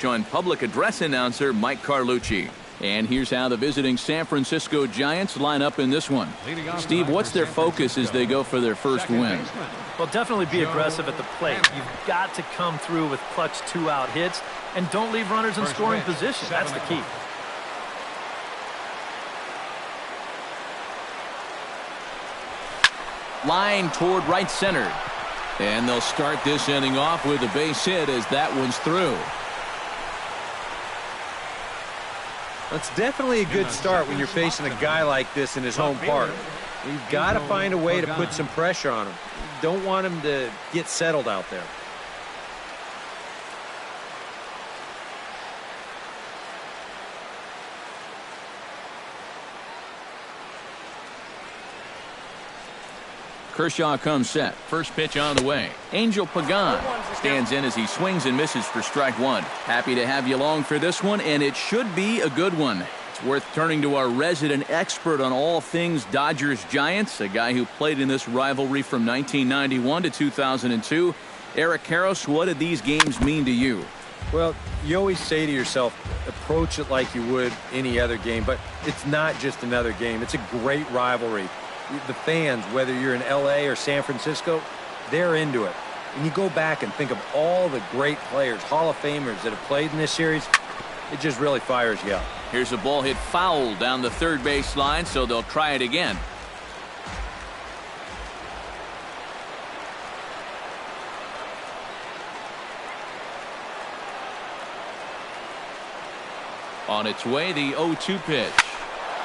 On public address announcer Mike Carlucci. And here's how the visiting San Francisco Giants line up in this one. Steve, what's their focus as they go for their first win? Well, definitely be aggressive at the plate. You've got to come through with clutch 2-out hits and don't leave runners in scoring position. That's the key. Line toward right center. And they'll start this inning off with a base hit as that one's through. It's definitely a good start when you're facing a guy like this in his home park. You've got to find a way to put some pressure on him. You don't want him to get settled out there. Kershaw comes set. First pitch on the way. Angel Pagan stands in as he swings and misses for strike one. Happy to have you along for this one, and it should be a good one. It's worth turning to our resident expert on all things Dodgers-Giants, a guy who played in this rivalry from 1991 to 2002. Eric Karros, what did these games mean to you? Well, you always say to yourself, approach it like you would any other game, but it's not just another game. It's a great rivalry. The fans, whether you're in L.A. or San Francisco, they're into it. And you go back and think of all the great players, Hall of Famers that have played in this series, it just really fires you up. Here's a ball hit foul down the third base line, so they'll try it again. On its way, the 0-2 pitch.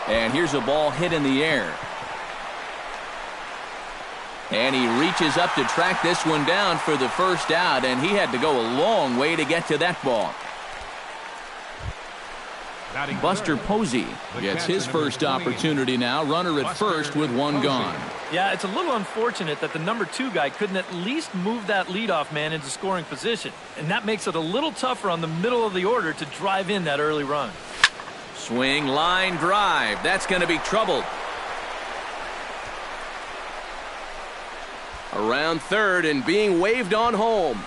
And here's a ball hit in the air. And he reaches up to track this one down for the first out, and he had to go a long way to get to that ball. Buster Posey gets his first opportunity now, runner at first with one gone. Yeah, it's a little unfortunate that the number 2 guy couldn't at least move that leadoff man into scoring position, and that makes it a little tougher on the middle of the order to drive in that early run. Swing, line, drive. That's going to be trouble. Around third and being waved on home.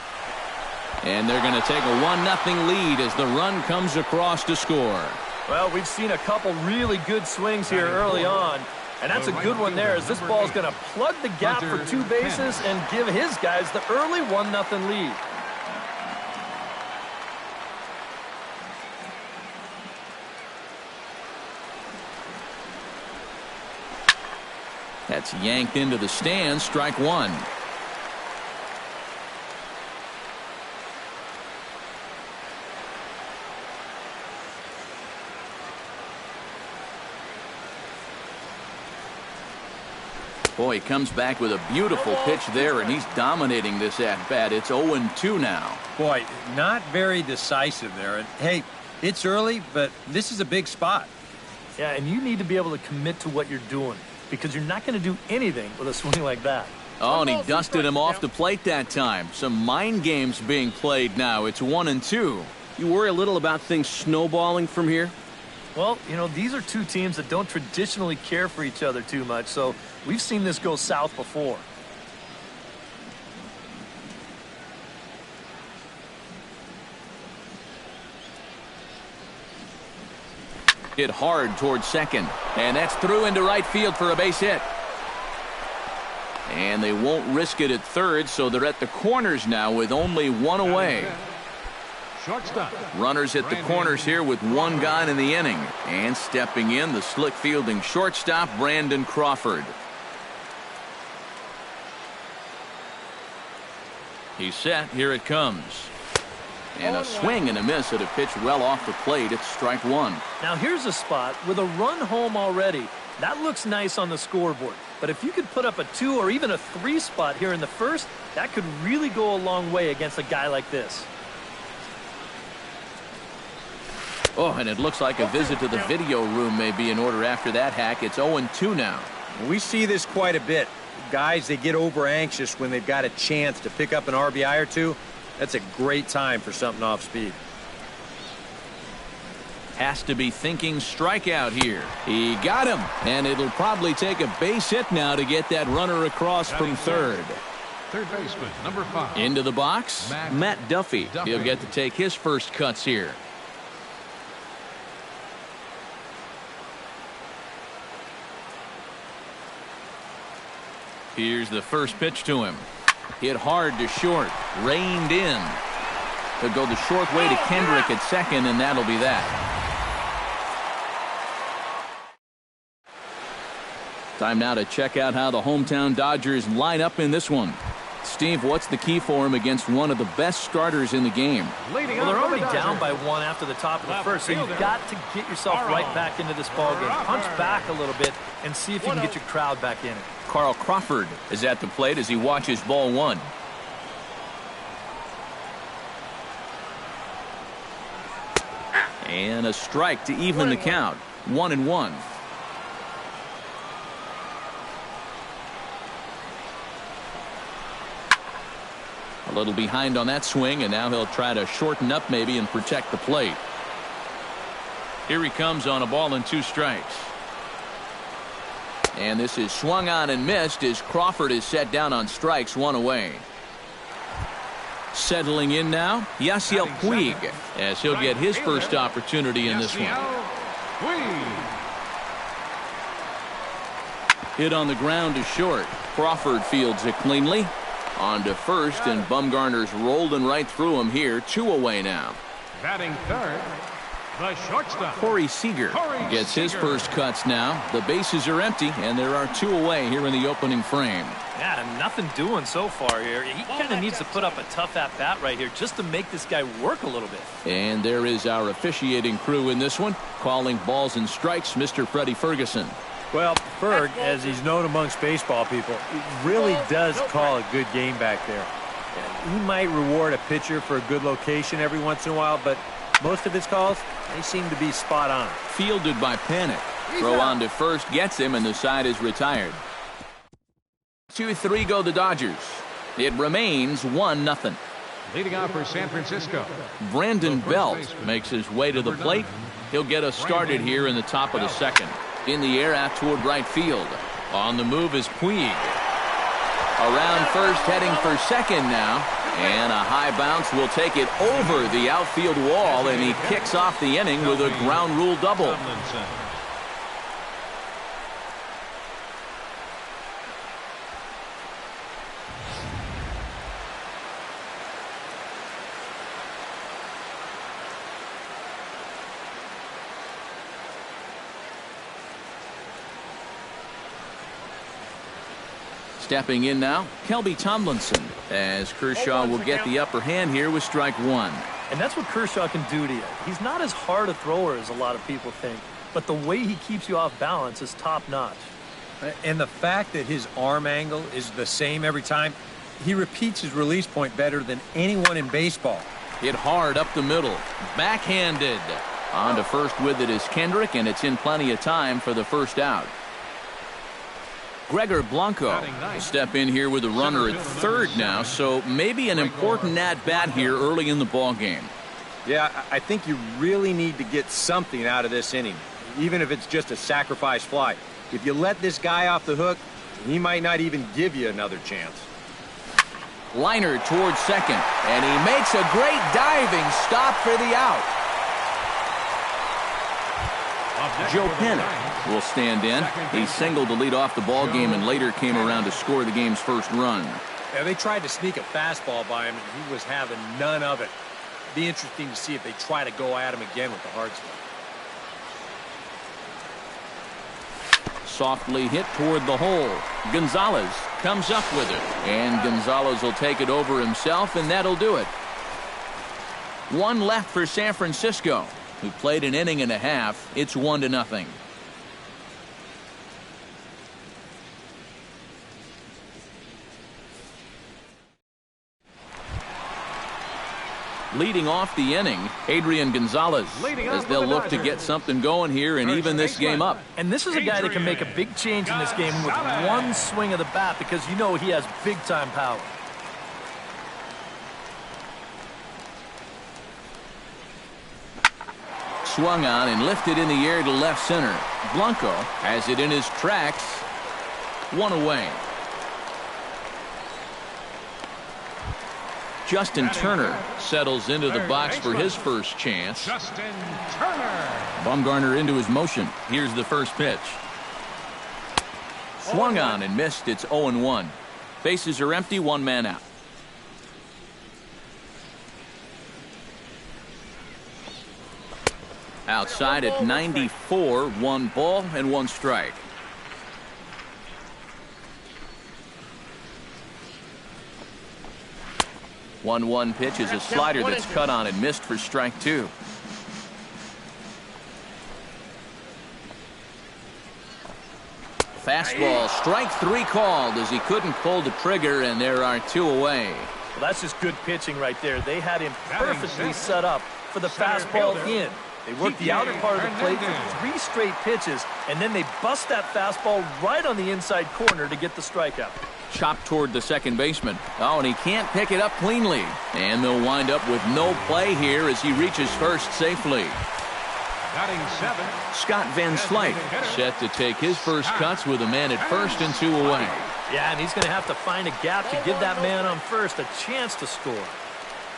And they're going to take a 1-0 lead as the run comes across to score. Well, we've seen a couple really good swings here early on. And that's a good one there as this ball is going to plug the gap for 2 bases and give his guys the early 1-0 lead. That's yanked into the stands, strike one. Boy, he comes back with a beautiful pitch there, and he's dominating this at-bat. It's 0-2 now. Boy, not very decisive there. And hey, it's early, but this is a big spot. Yeah, and you need to be able to commit to what you're doing, because you're not going to do anything with a swing like that. Oh, and he dusted him off the plate that time. Some mind games being played now. It's 1-2. You worry a little about things snowballing from here? Well, you know, these are two teams that don't traditionally care for each other too much, so we've seen this go south before. Hit hard towards second, and that's through into right field for a base hit. And they won't risk it at third, so they're at the corners now with only one away. Shortstop. Runners at the corners here with one gone in the inning. And stepping in, the slick fielding shortstop, Brandon Crawford. He's set. Here it comes. And a swing and a miss at a pitch well off the plate. It's strike one. Now here's a spot with a run home already. That looks nice on the scoreboard. But if you could put up a 2 or even a 3 spot here in the first, that could really go a long way against a guy like this. Oh, and it looks like a visit to the video room may be in order after that hack. It's 0-2 now. We see this quite a bit. Guys, they get over anxious when they've got a chance to pick up an RBI or two. That's a great time for something off speed. Has to be thinking strikeout here. He got him, and it'll probably take a base hit now to get that runner across from third. Third baseman, number 5. Into the box, Matt Duffy. He'll get to take his first cuts here. Here's the first pitch to him. Hit hard to short. Reined in. He'll go the short way to Kendrick at second, and that'll be that. Time now to check out how the hometown Dodgers line up in this one. Steve, what's the key for him against one of the best starters in the game? Well, they're already down by 1 after the top of the first, so you've got to get yourself right back into this ballgame. Punch back a little bit and see if you can get your crowd back in it. Carl Crawford is at the plate as he watches ball 1. And a strike to even the count. 1-1. A little behind on that swing, and now he'll try to shorten up maybe and protect the plate. Here he comes on a ball and 2 strikes. And this is swung on and missed as Crawford is set down on strikes, 1 away. Settling in now, Yasiel Puig, as he'll get his first opportunity in this one. Hit on the ground to short. Crawford fields it cleanly. On to first, and Bumgarner's rolling right through him here. 2 away now. Batting third, the shortstop. Corey Seager gets his first cuts now. The bases are empty, and there are 2 away here in the opening frame. Yeah, nothing doing so far here. He kind of needs to put up a tough at-bat right here just to make this guy work a little bit. And there is our officiating crew in this one, calling balls and strikes, Mr. Freddie Ferguson. Well, Ferg, as he's known amongst baseball people, really does call a good game back there. He might reward a pitcher for a good location every once in a while, but most of his calls, they seem to be spot on. Fielded by Panic. Throw on to first gets him, and the side is retired. 2-3 go the Dodgers. It remains 1-0. Leading off for San Francisco, Brandon Belt makes his way to the plate. He'll get us started here in the top of the second. In the air out toward right field. On the move is Puig. Around first, heading for second now. And a high bounce will take it over the outfield wall, and he kicks off the inning with a ground rule double. Stepping in now, Kelby Tomlinson, as Kershaw will get the upper hand here with strike 1. And that's what Kershaw can do to you. He's not as hard a thrower as a lot of people think, but the way he keeps you off balance is top-notch. And the fact that his arm angle is the same every time, he repeats his release point better than anyone in baseball. Hit hard up the middle, backhanded. On to first with it is Kendrick, and it's in plenty of time for the first out. Gregor Blanco will step in here with a runner at third now, so maybe an important at-bat here early in the ball game. Yeah, I think you really need to get something out of this inning, even if it's just a sacrifice fly. If you let this guy off the hook, he might not even give you another chance. Liner towards second, and he makes a great diving stop for the out. Joe Panic will stand in. He singled to lead off the ball game and later came around to score the game's first run. Yeah, they tried to sneak a fastball by him, and he was having none of it. Be interesting to see if they try to go at him again with the hard stuff. Softly hit toward the hole. Gonzalez comes up with it, and Gonzalez will take it over himself, and that'll do it. 1 left for San Francisco, who played an inning and a half. It's 1-0. Leading off the inning, Adrian Gonzalez, as they'll look to get something going here and even this game up. And this is a guy that can make a big change in this game with one swing of the bat, because you know he has big-time power. Swung on and lifted in the air to left center. Blanco has it in his tracks. 1 away. Justin Turner settles into the box for his first chance. Justin Turner. Bumgarner into his motion. Here's the first pitch. Swung on and missed. It's 0-1. Bases are empty, one man out. Outside at 94, 1 ball and 1 strike. One pitch is a slider that's cut on and missed for strike 2. Fastball, strike 3 called as he couldn't pull the trigger, and there are 2 away. Well, that's just good pitching right there. They had him perfectly set up for the fastball in. They worked the outer part of the plate for 3 straight pitches, and then they bust that fastball right on the inside corner to get the strikeout. Chopped toward the second baseman. Oh, and he can't pick it up cleanly. And they'll wind up with no play here as he reaches first safely. Batting 7. Scott Van Slyke set to take his first cuts with a man at first and 2 away. Yeah, and he's going to have to find a gap to give that man on first a chance to score.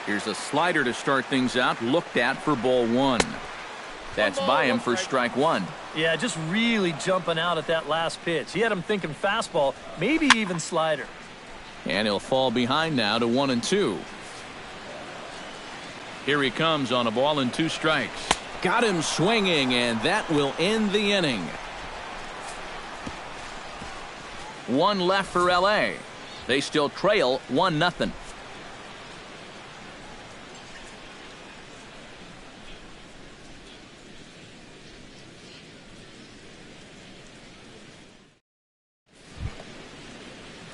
Here's a slider to start things out, looked at for ball 1. That's by him for strike 1. Yeah, just really jumping out at that last pitch. He had him thinking fastball, maybe even slider. And he'll fall behind now to 1-2. Here he comes on a ball and 2 strikes. Got him swinging, and that will end the inning. 1 left for L.A. They still trail 1-0.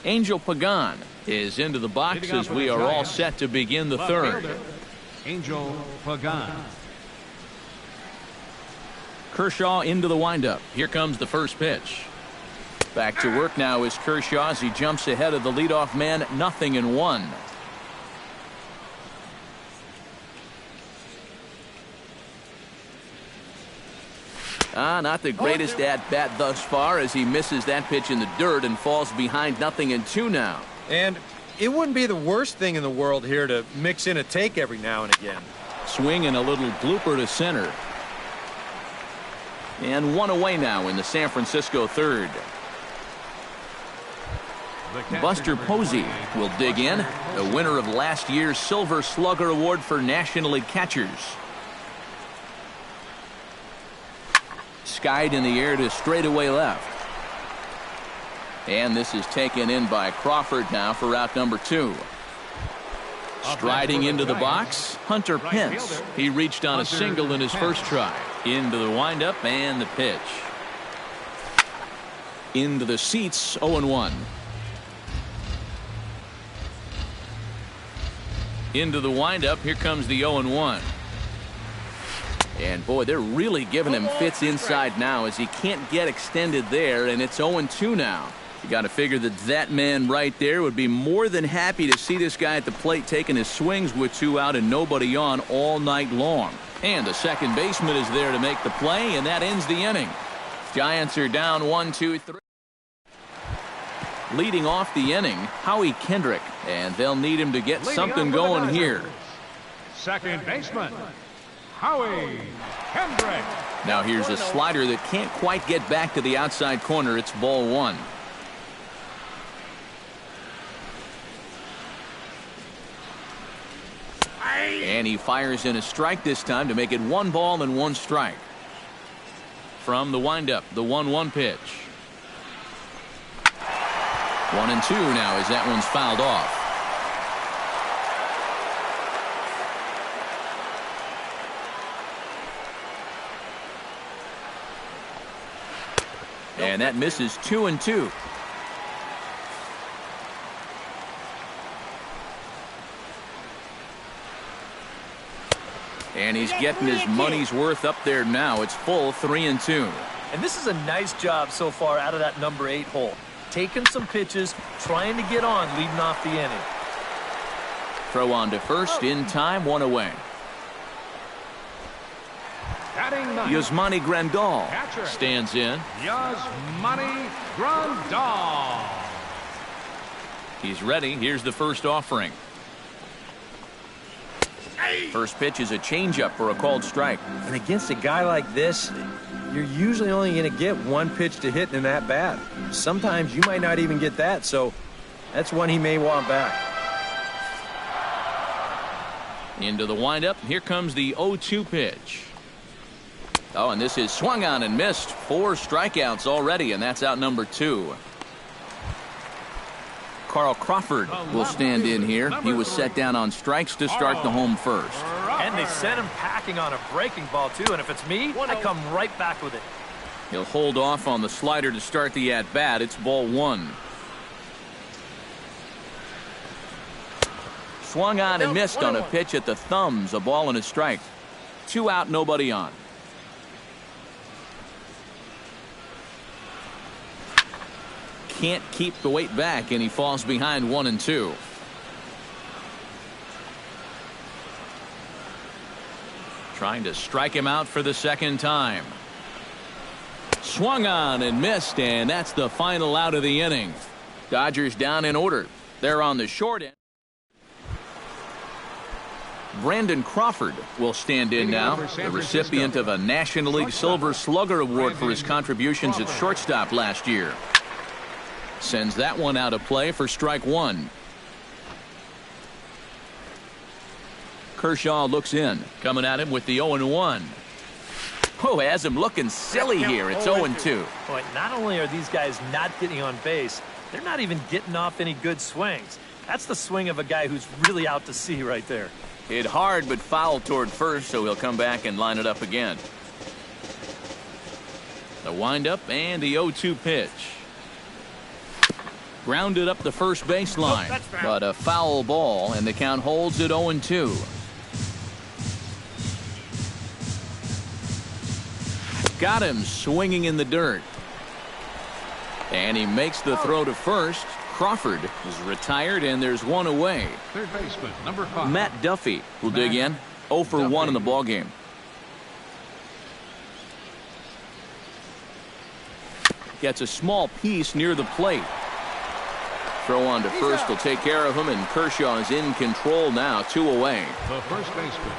Angel Pagan is into the box as we are all set to begin the third. Angel Pagan. Kershaw into the windup. Here comes the first pitch. Back to work now is Kershaw as he jumps ahead of the leadoff man, 0-1. Not the greatest at bat thus far as he misses that pitch in the dirt and falls behind 0-2 now. And it wouldn't be the worst thing in the world here to mix in a take every now and again. Swing and a little blooper to center. And 1 away now in the San Francisco third. Buster Posey will dig in, the winner of last year's Silver Slugger Award for National League catchers. Skied in the air to straightaway left. And this is taken in by Crawford now for out number 2. Striding into the box, Hunter Pence. He reached on a single in his first try. Into the windup and the pitch. Into the seats, 0-1. Into the windup, here comes the 0-1. And boy, they're really giving him fits inside now as he can't get extended there, and it's 0-2 now. You got to figure that that man right there would be more than happy to see this guy at the plate taking his swings with 2 out and nobody on all night long. And the second baseman is there to make the play, and that ends the inning. Giants are down 1-2-3. Leading off the inning, Howie Kendrick, and they'll need him to get something going here. Second baseman, Howie Kendrick. Now here's a slider that can't quite get back to the outside corner. It's ball 1. And he fires in a strike this time to make it 1 ball and 1 strike. From the windup, the 1-1 pitch. 1-2 now as that one's fouled off. And that misses 2-2. And he's getting his money's worth up there now. It's full 3-2. And this is a nice job so far out of that number 8 hole. Taking some pitches, trying to get on, leading off the inning. Throw on to first in time, 1 away. Yasmani Grandal stands in. Yasmani Grandal. He's ready. Here's the first offering. First pitch is a changeup for a called strike. And against a guy like this, you're usually only going to get one pitch to hit in that bat. Sometimes you might not even get that, so that's one he may want back. Into the windup. Here comes the 0-2 pitch. Oh, and this is swung on and missed. 4 strikeouts already, and that's out number 2. Carl Crawford will stand in here. He was set down on strikes to start the home first. And they sent him packing on a breaking ball, too. And if it's me, I come right back with it. He'll hold off on the slider to start the at-bat. It's ball 1. Swung on and missed on a pitch at the thumbs. A ball and a strike. 2 out, nobody on. Can't keep the weight back, and he falls behind 1-2. Trying to strike him out for the second time. Swung on and missed, and that's the final out of the inning. Dodgers down in order. They're on the short end. Brandon Crawford will stand in now, the recipient of a National League Silver Slugger Award for his contributions at shortstop last year. Sends that one out of play for strike 1. Kershaw looks in, coming at him with the 0-1. Oh, has him looking silly here. It's 0-2. Boy, not only are these guys not getting on base, they're not even getting off any good swings. That's the swing of a guy who's really out to sea right there. Hit hard but foul toward first, so he'll come back and line it up again. The windup and the 0-2 pitch. Grounded up the first baseline, but a foul ball, and the count holds at 0-2. Got him swinging in the dirt. And he makes the throw to first. Crawford is retired, and there's one away. Third baseman, number 5. Matt Duffy will dig in. 0 for 1 in the ballgame. Gets a small piece near the plate. Throw on to first will take care of him, and Kershaw is in control now. 2 away. The first baseman,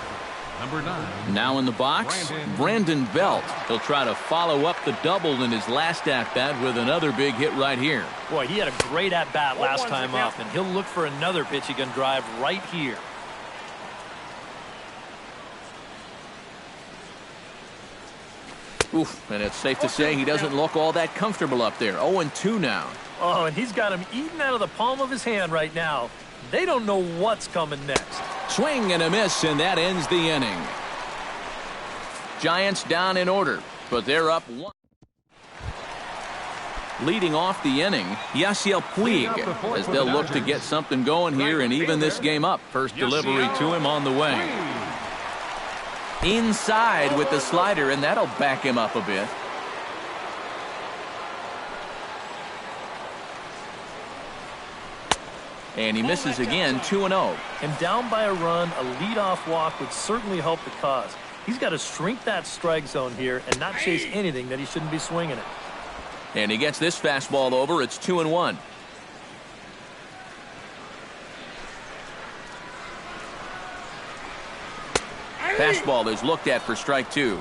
number 9. Now in the box, Brandon Belt. He'll try to follow up the double in his last at-bat with another big hit right here. Boy, he had a great at-bat last time up, and he'll look for another pitch he can drive right here. Oof, and it's safe to say he doesn't look all that comfortable up there. 0-2 now. Oh, and he's got him eating out of the palm of his hand right now. They don't know what's coming next. Swing and a miss, and that ends the inning. Giants down in order, but they're up 1. Leading off the inning, Yasiel Puig, as they'll look to get something going here and even this game up. First delivery to him on the way. Inside with the slider, and that'll back him up a bit. And he misses again, 2-0. And down by a run, a leadoff walk would certainly help the cause. He's got to shrink that strike zone here and not chase anything that he shouldn't be swinging at. And he gets this fastball over. It's 2-1. Fastball is looked at for strike 2.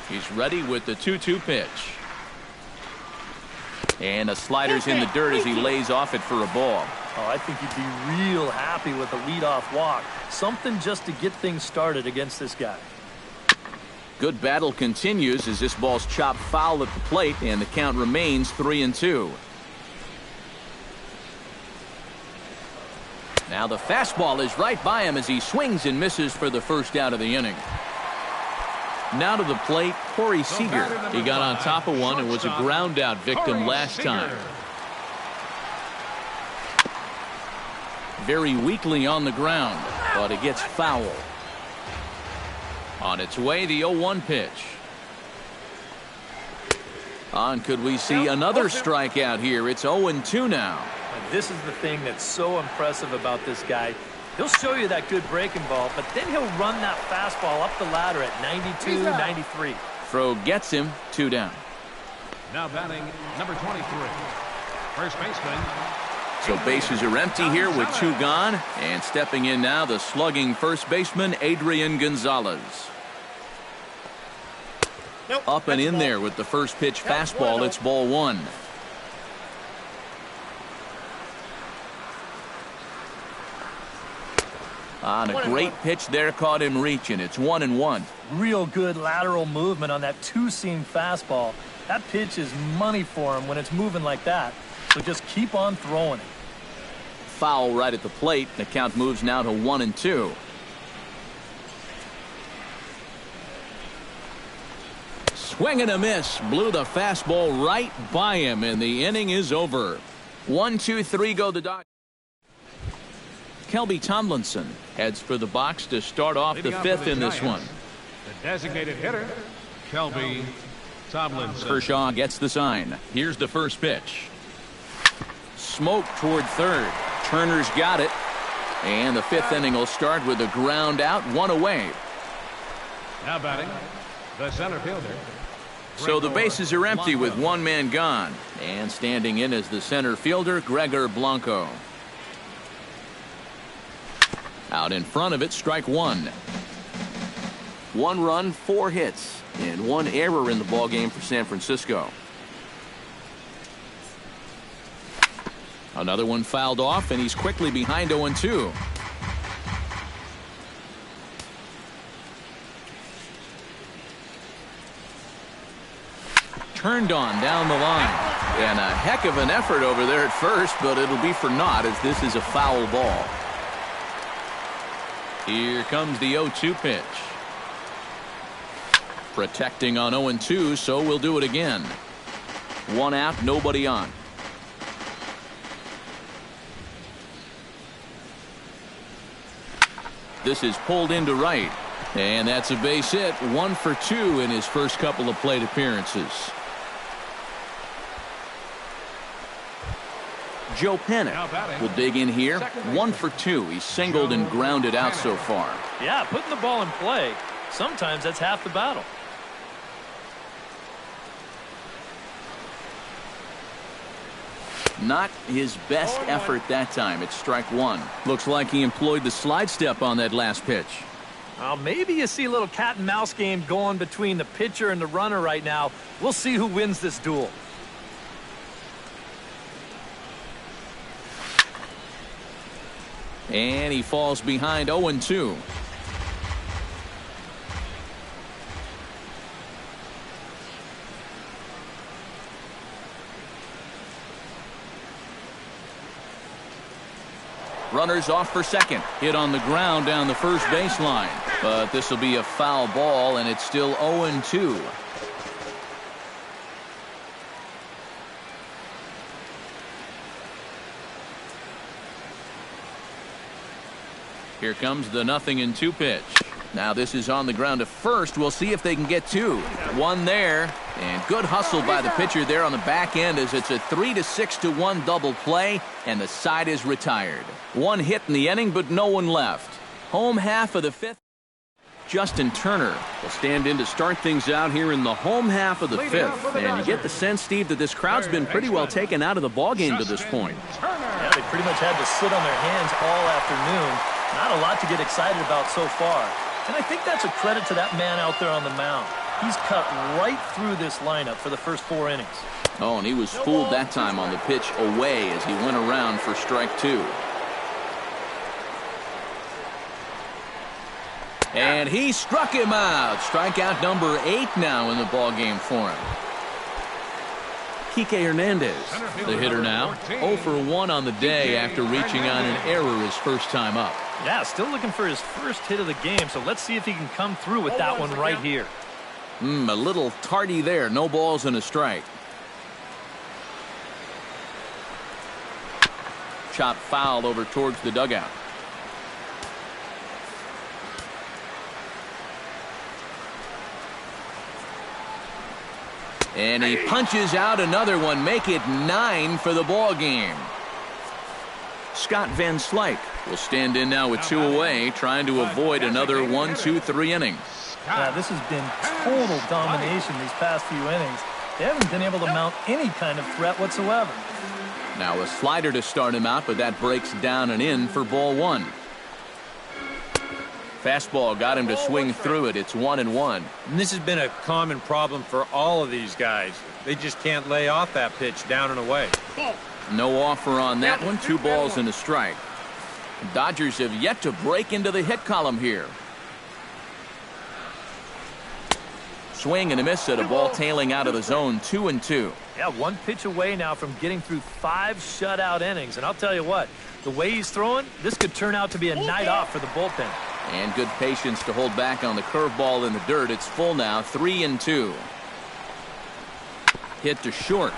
He's ready with the 2-2 pitch. And a slider's in the dirt as he lays off it for a ball. Oh, I think he'd be real happy with a leadoff walk. Something just to get things started against this guy. Good battle continues as this ball's chopped foul at the plate, and the count remains 3-2. Now the fastball is right by him as he swings and misses for the first out of the inning. Now to the plate, Corey Seager. He got on top of one and was a ground out victim last time. Very weakly on the ground, but it gets foul. On its way, the 0-1 pitch. On, could we see another strikeout here? It's 0-2 now. And this is the thing that's so impressive about this guy. He'll show you that good breaking ball, but then he'll run that fastball up the ladder at 92, 93. Throw gets him, 2 down. Now batting number 23. First baseman, So bases are empty here with 2 gone. And stepping in now, the slugging first baseman, Adrian Gonzalez. Up and in there with the first pitch fastball. It's ball 1. On a great pitch there, caught him reaching. It's 1-1. Real good lateral movement on that two-seam fastball. That pitch is money for him when it's moving like that. So just keep on throwing it. Foul right at the plate. The count moves now to 1-2. Swing and a miss. Blew the fastball right by him, and the inning is over. 1-2-3 go the Dodgers. Kelby Tomlinson heads for the box to start off the 5th in this one. The designated hitter, Kelby Tomlinson. Kershaw gets the sign. Here's the first pitch. Smoke toward third. Turner's got it. And the 5th inning will start with a ground out, 1 away. Now batting, the center fielder. So the bases are empty with 1 man gone. And standing in is the center fielder, Gregor Blanco. Out in front of it, strike 1. 1 run, 4 hits, and 1 error in the ballgame for San Francisco. Another one fouled off, and he's quickly behind 0-2. Turned on down the line. And a heck of an effort over there at first, but it'll be for naught as this is a foul ball. Here comes the 0-2 pitch. Protecting on 0-2, so we'll do it again. 1 out, nobody on. This is pulled into right. And that's a base hit. 1 for 2 in his first couple of plate appearances. Joe Panik will dig in here. 1 for 2. He's singled and grounded out so far. Yeah, putting the ball in play. Sometimes that's half the battle. Not his best effort that time. It's strike 1. Looks like he employed the slide step on that last pitch. Well, maybe you see a little cat and mouse game going between the pitcher and the runner right now. We'll see who wins this duel. And he falls behind 0-2. Runners off for second. Hit on the ground down the first baseline. But this will be a foul ball, and it's still 0-2. Here comes the 0-2 pitch. Now this is on the ground to first. We'll see if they can get 2. 1 there. And good hustle by the pitcher there on the back end as it's a 3-6-1 double play, and the side is retired. 1 hit in the inning, but no one left. Home half of the 5th. Justin Turner will stand in to start things out here in the home half of the 5th. And you get the sense, Steve, that this crowd's been pretty well taken out of the ballgame to this point. Yeah, they pretty much had to sit on their hands all afternoon. Not a lot to get excited about so far. And I think that's a credit to that man out there on the mound. He's cut right through this lineup for the first 4 innings. Oh, and he was fooled that time on the pitch away as he went around for strike 2. And he struck him out. Strikeout number 8 now in the ballgame for him. Kike Hernandez, the hitter now, 0 for 1 on the day after reaching on an error his first time up. Yeah, still looking for his first hit of the game, so let's see if he can come through with that one right here. A little tardy there. No balls and a strike. Shot foul over towards the dugout. And he punches out another one. Make it 9 for the ball game. Scott Van Slyke will stand in now with 2 away, trying to avoid another 1-2-3 innings. Yeah, this has been total domination these past few innings. They haven't been able to mount any kind of threat whatsoever. Now a slider to start him out, but that breaks down and in for ball one. Fastball got him to swing through it. It's 1-1. And this has been a common problem for all of these guys. They just can't lay off that pitch down and away. No offer on that one. 2 balls and a strike. Dodgers have yet to break into the hit column here. Swing and a miss at a ball tailing out of the zone. 2-2. Yeah, 1 pitch away now from getting through 5 shutout innings. And I'll tell you what, the way he's throwing, this could turn out to be a night off for the bullpen. And good patience to hold back on the curveball in the dirt. It's full now. 3-2. Hit to short.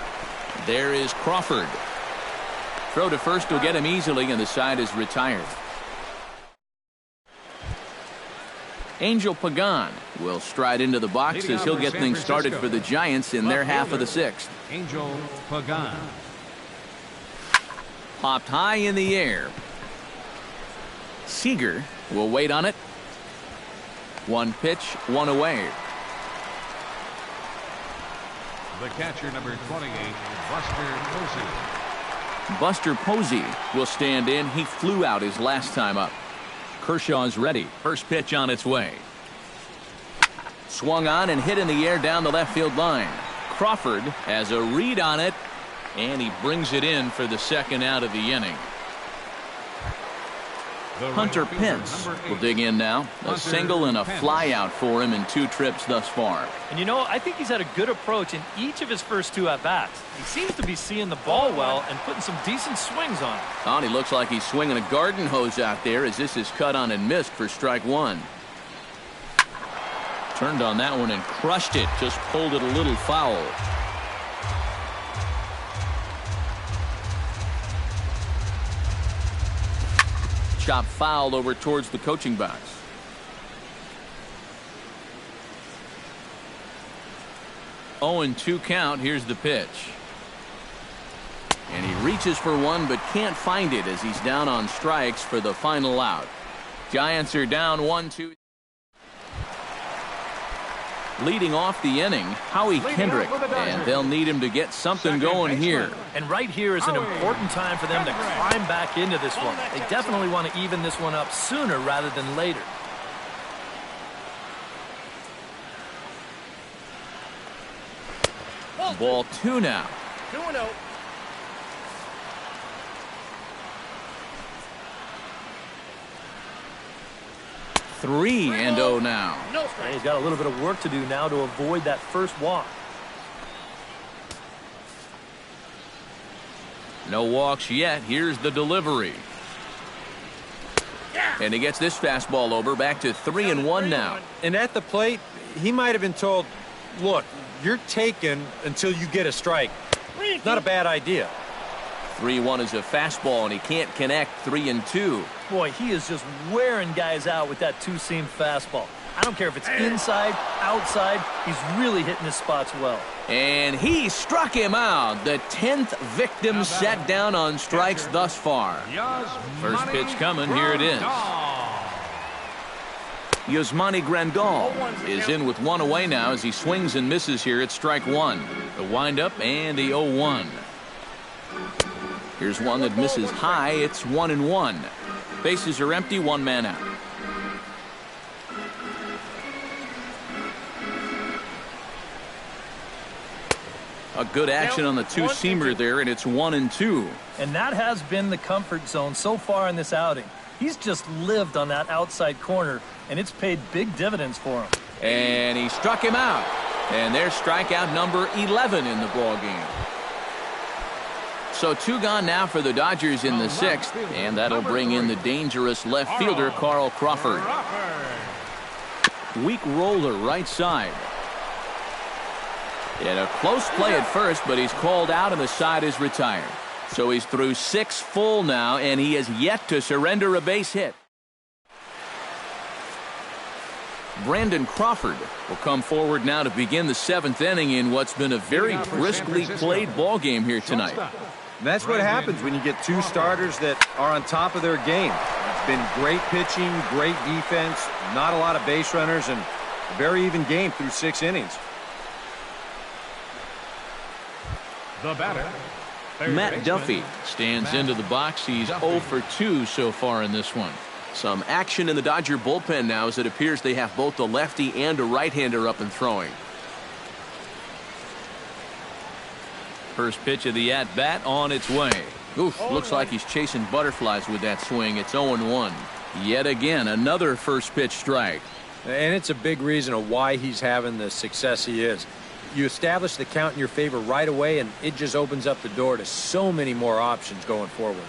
There is Crawford. Throw to first will get him easily, and the side is retired. Angel Pagan will stride into the box as he'll get things started for the Giants in their half of the 6th. Angel Pagan. Popped high in the air. Seager will wait on it. 1 pitch, 1 away. The catcher, number 28, Buster Posey. Buster Posey will stand in. He flew out his last time up. Kershaw's ready. First pitch on its way. Swung on and hit in the air down the left field line. Crawford has a read on it, and he brings it in for the 2nd out of the inning. Hunter Pence will dig in now. A single and a fly out for him in 2 trips thus far. And you know, I think he's had a good approach in each of his first 2 at-bats. He seems to be seeing the ball well and putting some decent swings on it. Oh, he looks like he's swinging a garden hose out there as this is cut on and missed for strike 1. Turned on that one and crushed it. Just pulled it a little foul. Chop fouled over towards the coaching box. Oh, and 2 count. Here's the pitch. And he reaches for one but can't find it as he's down on strikes for the final out. Giants are down 1-2. Leading off the inning, Howie Kendrick, and they'll need him to get something going here. And right here is an important time for them to climb back into this one. They definitely want to even this one up sooner rather than later. Ball 2 now. 2-0. Three and 0 now. And he's got a little bit of work to do now to avoid that first walk. No walks yet. Here's the delivery. And he gets this fastball over. Back to 3-1 now. And at the plate, he might have been told, look, you're taken until you get a strike. It's not a bad idea. 3-1 is a fastball, and he can't connect. 3-2. Boy, he is just wearing guys out with that 2-seam fastball. I don't care if it's inside, outside. He's really hitting his spots well. And he struck him out. The 10th victim set down on strikes thus far. First pitch coming. Here it is. Yasmani Grandal is in with 1 away now as he swings and misses here at strike 1. The windup and the 0-1. Here's one that misses high. It's 1-1. Bases are empty. 1 man out. A good action on the 2-seamer there, and it's 1-2. And that has been the comfort zone so far in this outing. He's just lived on that outside corner, and it's paid big dividends for him. And he struck him out. And there's strikeout number 11 in the ballgame. So 2 gone now for the Dodgers in the 6th, and that'll bring in the dangerous left fielder, Carl Crawford. Weak roller right side. And a close play at first, but he's called out and the side is retired. So he's through 6 full now, and he has yet to surrender a base hit. Brandon Crawford will come forward now to begin the 7th inning in what's been a very briskly played ball game here tonight. And that's what happens when you get 2 starters that are on top of their game. It's been great pitching, great defense, not a lot of base runners, and a very even game through 6 innings. The batter, Matt Duffy stands into the box. He's 0 for 2 so far in this one. Some action in the Dodger bullpen now, as it appears they have both a lefty and a right-hander up and throwing. First pitch of the at-bat on its way. Oof, looks like he's chasing butterflies with that swing. It's 0-1. Yet again, another first pitch strike. And it's a big reason of why he's having the success he is. You establish the count in your favor right away, and it just opens up the door to so many more options going forward.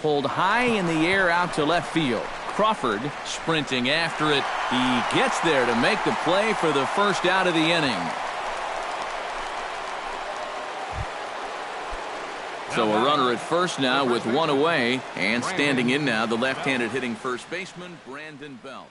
Pulled high in the air out to left field. Crawford sprinting after it. He gets there to make the play for the first out of the inning. So a runner at first now with one away, and standing in now the left-handed hitting first baseman Brandon Belt.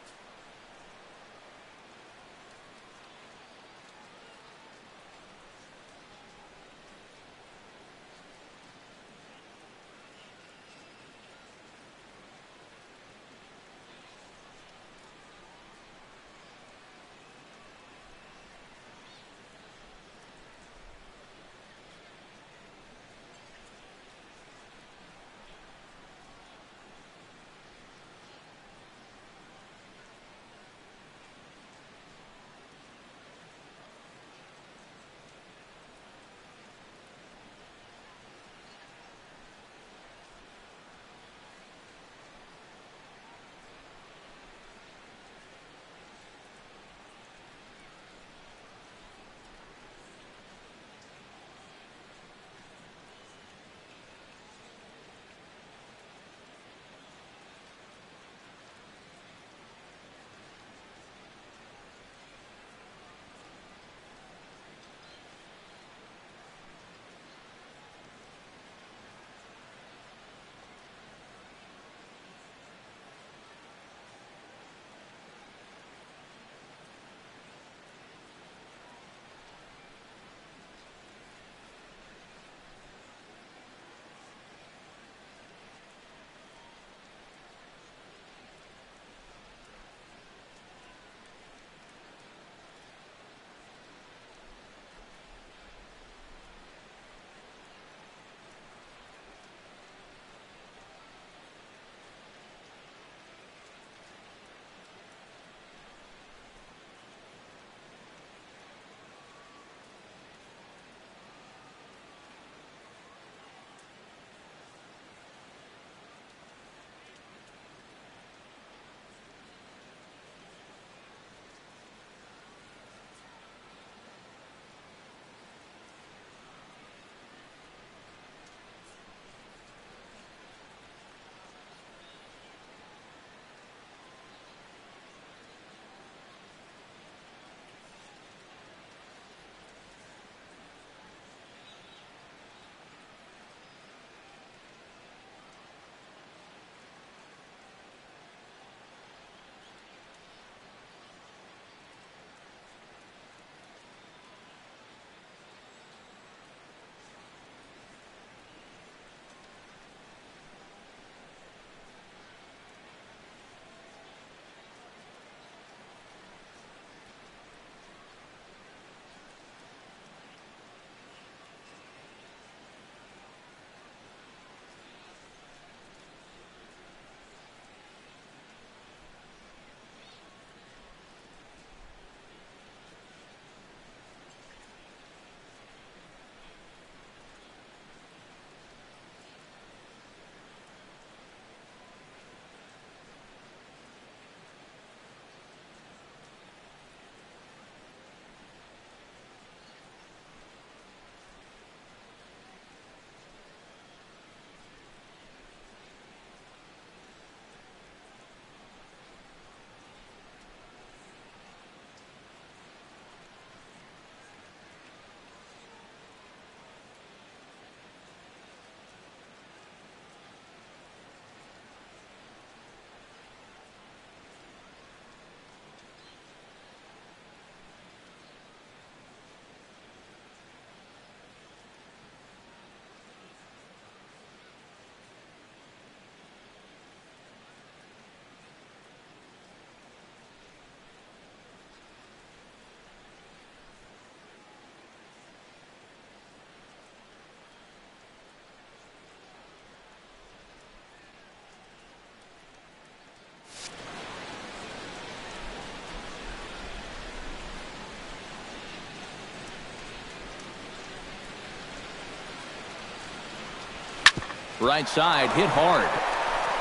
Right side, hit hard.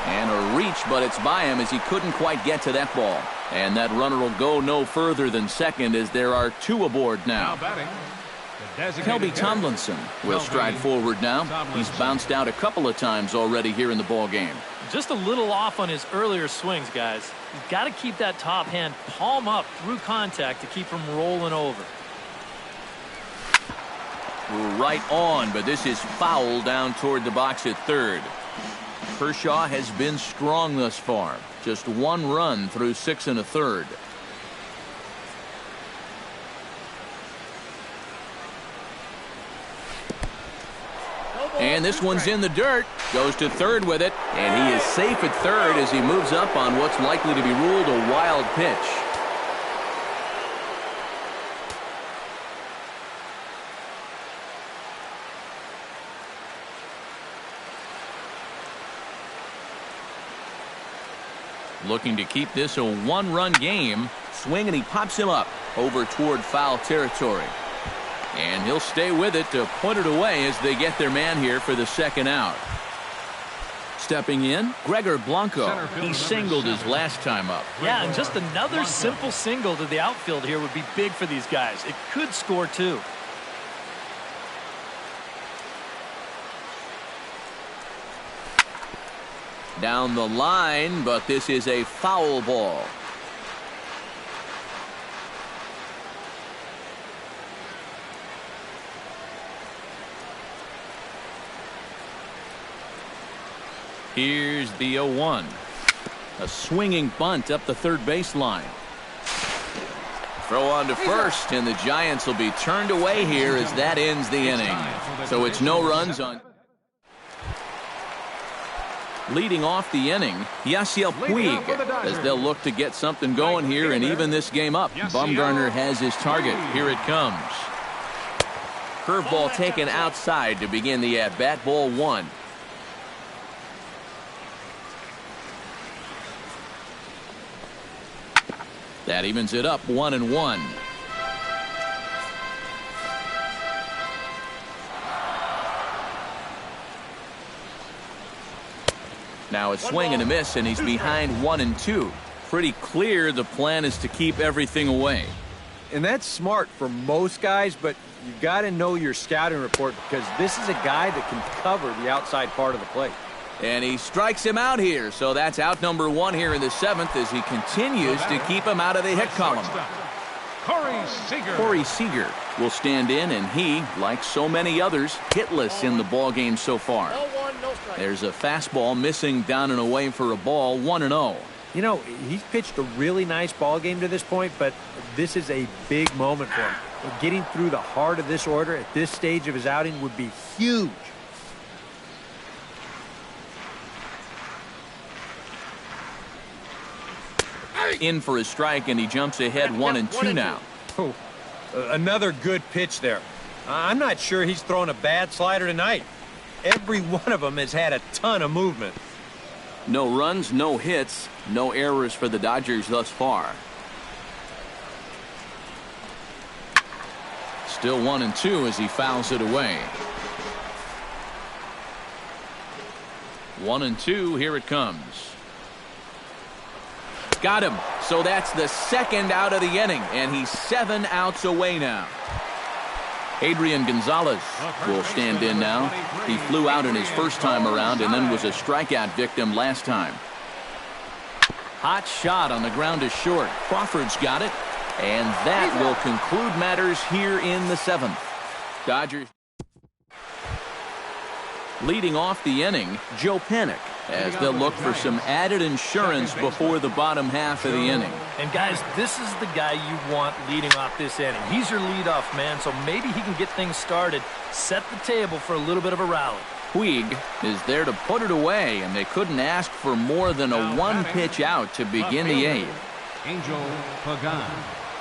And a reach, but it's by him as he couldn't quite get to that ball. And that runner will go no further than second as there are two aboard now. Robby Hamilton will stride forward now. He's bounced out a couple of times already here in the ball game. Just a little off on his earlier swings, guys. You've got to keep that top hand palm up through contact to keep him rolling over. Right on, but this is foul down toward the box at third. Kershaw has been strong thus far. Just one run through 6 1/3. And this one's in the dirt. Goes to third with it. And he is safe at third as he moves up on what's likely to be ruled a wild pitch. Looking to keep this a one-run game. Swing, and he pops him up over toward foul territory. And he'll stay with it to put it away as they get their man here for the second out. Stepping in, Gregor Blanco. He singled his last time up. Yeah, and just another simple single to the outfield here would be big for these guys. It could score too. Down the line, but this is a foul ball. Here's the 0-1. A swinging bunt up the third baseline. Throw on to first, and the Giants will be turned away here as that ends the inning. So it's no runs on. Leading off the inning, Yasiel Puig, as they'll look to get something going here and even this game up. Bumgarner has his target. Here it comes. Curveball taken outside to begin the at-bat. Ball 1. That evens it up 1-1. Now a swing and a miss, and he's behind 1-2. Pretty clear the plan is to keep everything away. And that's smart for most guys, but you got to know your scouting report because this is a guy that can cover the outside part of the plate. And he strikes him out here, so that's out number 1 here in the 7th as he continues to keep him out of the hit column. Corey Seager will stand in, and he, like so many others, hitless in the ball game so far. There's a fastball missing down and away for a ball. 1-0. You know, he's pitched a really nice ball game to this point, but this is a big moment for him. Getting through the heart of this order at this stage of his outing would be huge. In for a strike, and he jumps ahead 1-2 now. Oh, another good pitch there. I'm not sure he's thrown a bad slider tonight. Every one of them has had a ton of movement. No runs, no hits, no errors for the Dodgers thus far. Still 1-2 as he fouls it away. 1-2, here it comes. Got him. So that's the second out of the inning, and he's 7 outs away now. Adrian Gonzalez will stand in now. He flew out in his first time around and then was a strikeout victim last time. Hot shot on the ground to short. Crawford's got it, and that will conclude matters here in the 7th. Dodgers leading off the inning, Joe Panik, as they'll look for some added insurance before the bottom half of the inning. And guys, this is the guy you want leading off this inning. He's your leadoff man, so maybe he can get things started, set the table for a little bit of a rally. Puig is there to put it away, and they couldn't ask for more than a one-pitch out to begin the 8th.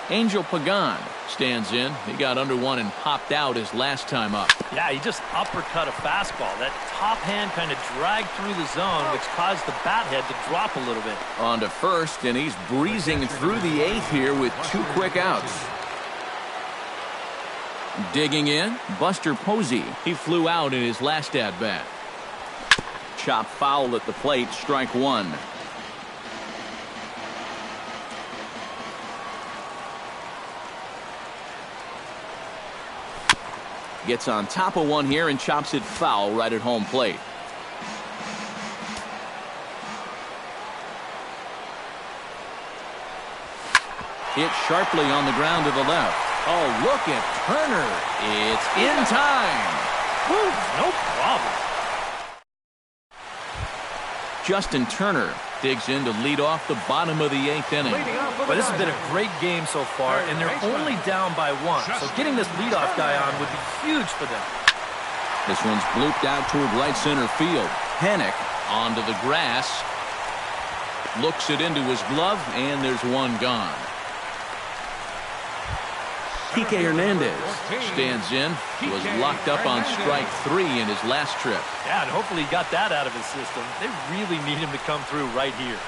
Angel Pagan stands in. He got under one and popped out his last time up. Yeah, he just uppercut a fastball. That top hand kind of dragged through the zone, which caused the bat head to drop a little bit. On to first, and he's breezing through the 8th here with 2 quick outs. Digging in, Buster Posey. He flew out in his last at-bat. chop foul at the plate, strike one. Gets on top of one here and chops it foul right at home plate. Hit sharply on the ground to the left. Oh, look at Turner. It's in time. Woo, no problem. Justin Turner digs in to lead off the bottom of the 8th inning. But this has been a great game so far, and they're only down by one. So getting this leadoff guy on would be huge for them. This one's blooped out toward right center field. Hennick onto the grass. Looks it into his glove, and there's one gone. Kike Hernandez stands in. Was locked up on strike 3 in his last trip. Yeah, and hopefully he got that out of his system. They really need him to come through right here.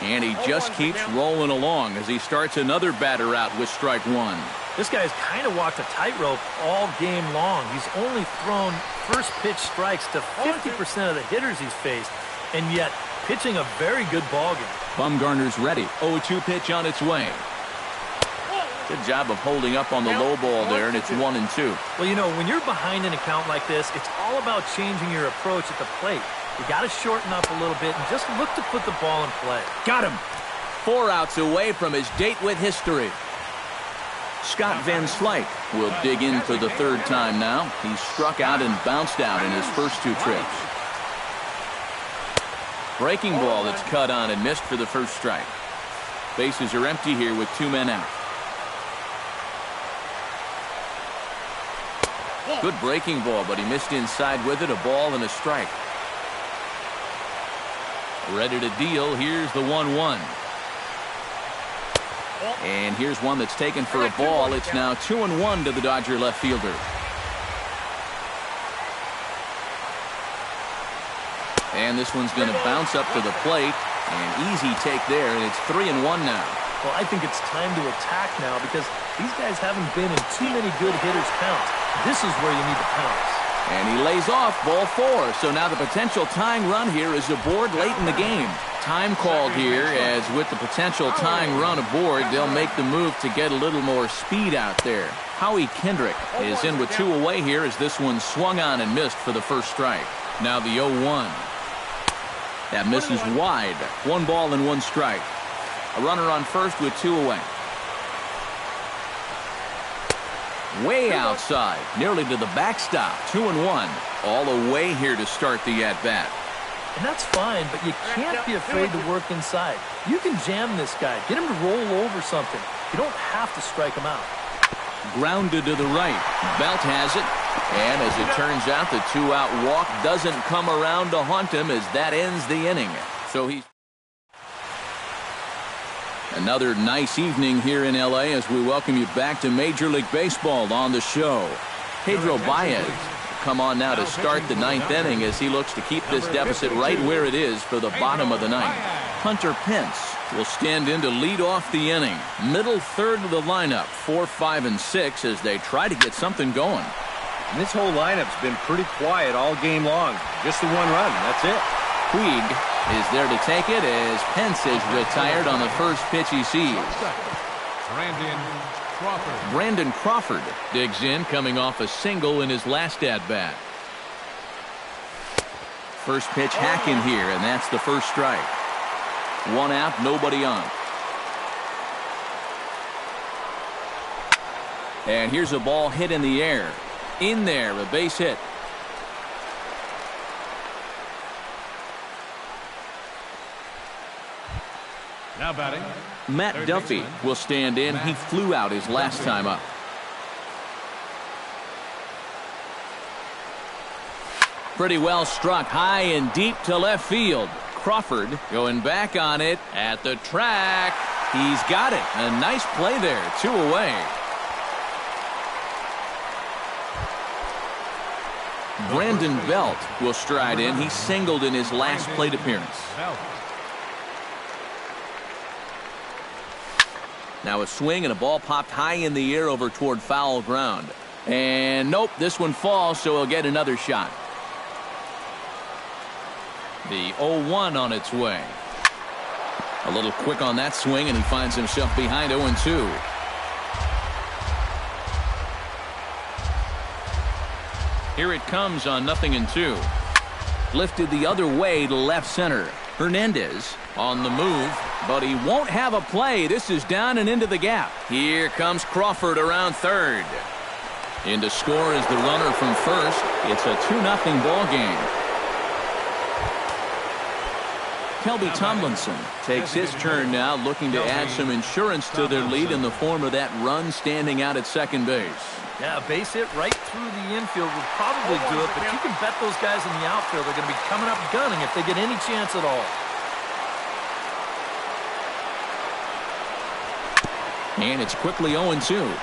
And he just keeps rolling along as he starts another batter out with strike 1. This guy's kind of walked a tightrope all game long. He's only thrown first pitch strikes to 50% of the hitters he's faced, and yet pitching a very good ball game. Bumgarner's ready. 0-2 pitch on its way. Good job of holding up on the low ball there, and it's 1-2. Well, you know, when you're behind an account like this, it's all about changing your approach at the plate. You got to shorten up a little bit and just look to put the ball in play. Got him. 4 outs away from his date with history. Scott Van Slyke will dig in for the 3rd time now. He struck out and bounced out in his first 2 trips. Breaking ball that's cut on and missed for the first strike. Bases are empty here with 2 men out. Good breaking ball, but he missed inside with it. A ball and a strike. Ready to deal. Here's the 1-1. And here's one that's taken for a ball. It's now 2-1 to the Dodger left fielder. And this one's going to bounce up to the plate. An easy take there, and it's 3-1 now. Well, I think it's time to attack now because these guys haven't been in too many good hitters' counts. This is where you need to pounce. And he lays off ball 4. So now the potential tying run here is aboard late in the game. Time called here, as with the potential tying run aboard, they'll make the move to get a little more speed out there. Howie Kendrick is in with 2 away here as this one swung on and missed for the first strike. Now the 0-1. That misses wide. 1 ball and 1 strike. A runner on first with 2 away. Way outside, nearly to the backstop. 2-1. All away here to start the at-bat. And that's fine, but you can't be afraid to work inside. You can jam this guy. Get him to roll over something. You don't have to strike him out. Grounded to the right. Belt has it. And as it turns out, the 2-out walk doesn't come around to haunt him as that ends the inning. So he's... Another nice evening here in L.A. as we welcome you back to Major League Baseball on the show. Pedro Baez will come on now to start the 9th inning as he looks to keep this deficit right where it is for the bottom of the 9th. Hunter Pence will stand in to lead off the inning. Middle third of the lineup, 4, 5, and 6 as they try to get something going. And this whole lineup's been pretty quiet all game long. Just the 1 run, that's it. Puig is there to take it as Pence is retired on the first pitch he sees. Brandon Crawford digs in, coming off a single in his last at-bat. First pitch hack in here, and that's the first strike. 1 out, nobody on. And here's a ball hit in the air. In there, a base hit. Now batting, Matt Duffy will stand in. He flew out his last time up. Pretty well struck high and deep to left field. Crawford going back on it at the track. He's got it. A nice play there. 2 away. Brandon Belt will stride in. He singled in his last plate appearance. Now a swing and a ball popped high in the air over toward foul ground. And nope, this one falls, so he'll get another shot. The 0-1 on its way. A little quick on that swing, and he finds himself behind 0-2. Here it comes on 0-2. Lifted the other way to left center. Hernandez on the move, but he won't have a play. This is down and into the gap. Here comes Crawford around third. In to score is the runner from first. It's a 2-0 ball game. Kelby Tomlinson takes his turn now, looking to add some insurance to their lead in the form of that run standing out at second base. Yeah, a base hit right through the infield would probably do it, but you can bet those guys in the outfield are going to be coming up gunning if they get any chance at all. And it's quickly 0-2.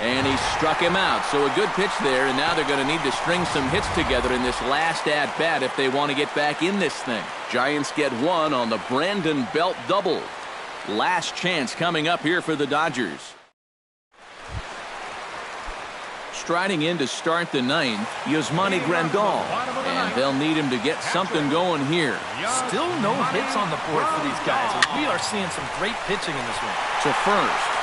And he struck him out. So a good pitch there, and now they're going to need to string some hits together in this last at-bat if they want to get back in this thing. Giants get one on the Brandon Belt double. Last chance coming up here for the Dodgers. Striding in to start the ninth, Yasmani Grandal. And they'll need him to get something going here. Still no hits on the board for these guys. We are seeing some great pitching in this one. To first.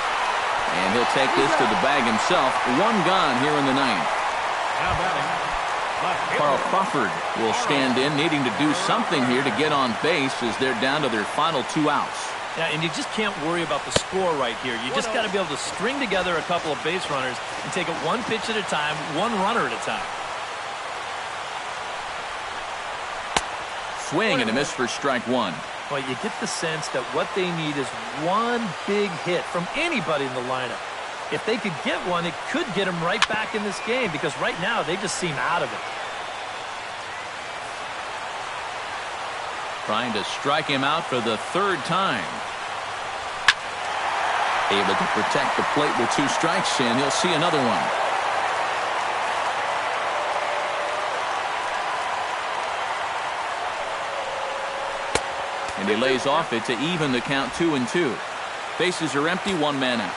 And he'll take this to the bag himself. One gone here in the ninth. Carl Crawford will stand in, needing to do something here to get on base as they're down to their final 2 outs. Yeah, and you just can't worry about the score right here. You just got to be able to string together a couple of base runners and take it one pitch at a time, one runner at a time. Swing and a miss for strike one. Well, you get the sense that what they need is one big hit from anybody in the lineup. If they could get one, it could get them right back in this game because right now they just seem out of it. Trying to strike him out for the third time. Able to protect the plate with 2 strikes, and he'll see another one. And he lays off it to even the count 2-2. Bases are empty, 1 man out.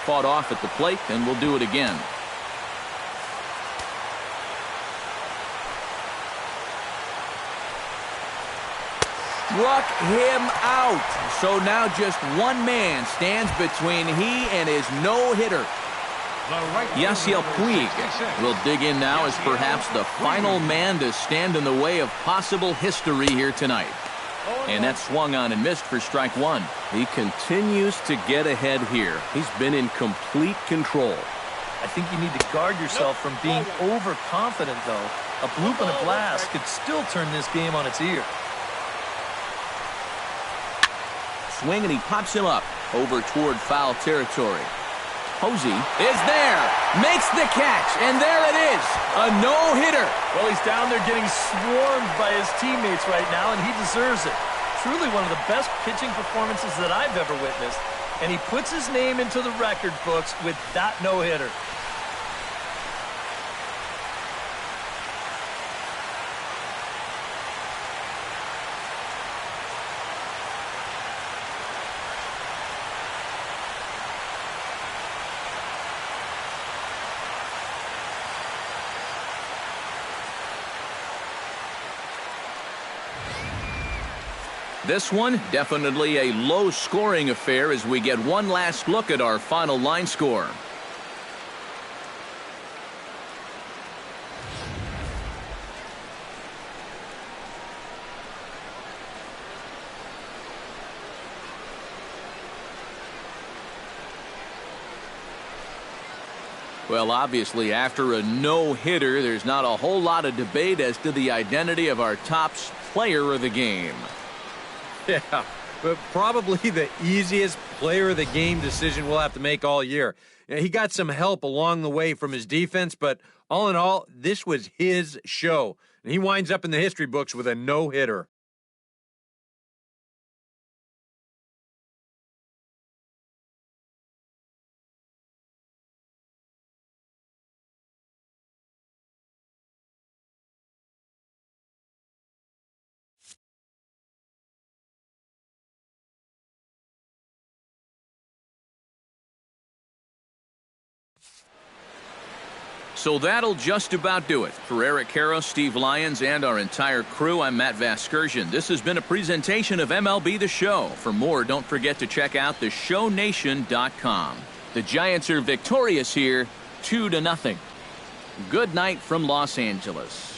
Fought off at the plate, and we'll do it again. Struck him out. So now just 1 man stands between he and his no-hitter. Yasiel Puig will dig in now as perhaps the final man to stand in the way of possible history here tonight. And that swung on and missed for strike one. He continues to get ahead here. He's been in complete control. I think you need to guard yourself from being overconfident, though. A bloop and a blast could still turn this game on its ear. Swing, and he pops him up over toward foul territory. Posey is there, makes the catch, and there it is, a no-hitter. Well, he's down there getting swarmed by his teammates right now, and he deserves it. Truly one of the best pitching performances that I've ever witnessed, and he puts his name into the record books with that no-hitter. This one, definitely a low-scoring affair as we get one last look at our final line score. Well, obviously, after a no-hitter, there's not a whole lot of debate as to the identity of our top player of the game. Yeah, but probably the easiest player of the game decision we'll have to make all year. He got some help along the way from his defense, but all in all, this was his show. And he winds up in the history books with a no-hitter. So that'll just about do it. For Eric Karros, Steve Lyons, and our entire crew, I'm Matt Vasgersian. This has been a presentation of MLB The Show. For more, don't forget to check out theshownation.com. The Giants are victorious here, 2-0. Good night from Los Angeles.